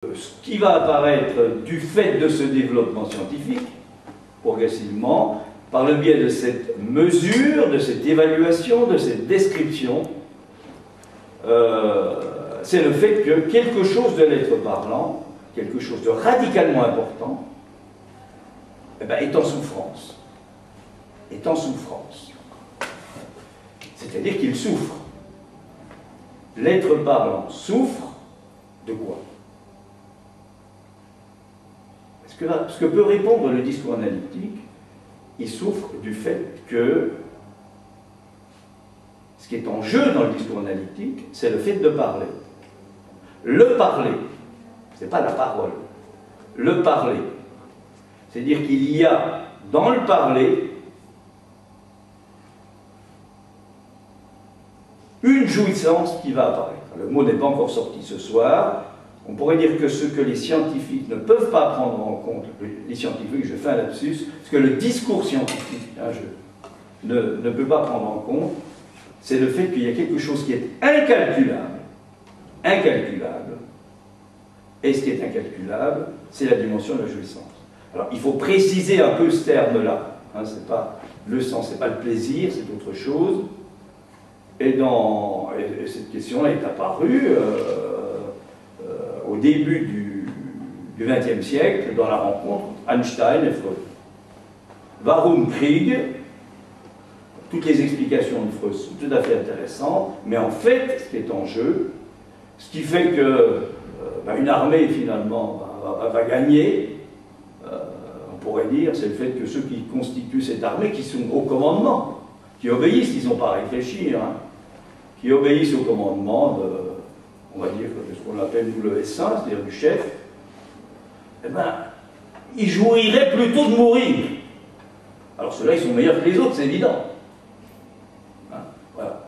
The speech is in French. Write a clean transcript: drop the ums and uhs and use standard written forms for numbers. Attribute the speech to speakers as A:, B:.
A: Ce qui va apparaître du fait de ce développement scientifique, progressivement, par le biais de cette mesure, de cette évaluation, de cette description, c'est le fait que quelque chose de l'être parlant, quelque chose de radicalement important, eh ben, est en souffrance. Est en souffrance. C'est-à-dire qu'il souffre. L'être parlant souffre de quoi? Ce que peut répondre le discours analytique, il souffre du fait que ce qui est en jeu dans le discours analytique, c'est le fait de parler. Le parler, ce n'est pas la parole. Le parler. C'est-à-dire qu'il y a dans le parler une jouissance qui va apparaître. Le mot n'est pas encore sorti ce soir. On pourrait dire que ce que les scientifiques ne peuvent pas prendre en compte, les scientifiques, je fais un lapsus, ce que le discours scientifique ne peut pas prendre en compte, c'est le fait qu'il y a quelque chose qui est incalculable, incalculable, et ce qui est incalculable, c'est la dimension de la jouissance. Alors, il faut préciser un peu ce terme-là, hein, c'est pas le sens, c'est pas le plaisir, c'est autre chose, et cette question est apparue au début du XXe siècle, dans la rencontre entre Einstein et Freud. Warum Krieg, toutes les explications de Freud sont tout à fait intéressantes, mais en fait, ce qui est en jeu, ce qui fait que une armée, finalement, va gagner, on pourrait dire, c'est le fait que ceux qui constituent cette armée, qui sont au commandement, qui obéissent, ils n'ont pas à réfléchir, hein, qui obéissent au commandement de, on va dire, de ce qu'on appelle nous le S1, c'est-à-dire du chef, eh bien, ils jouiraient plutôt de mourir. Alors ceux-là, ils sont meilleurs que les autres, c'est évident.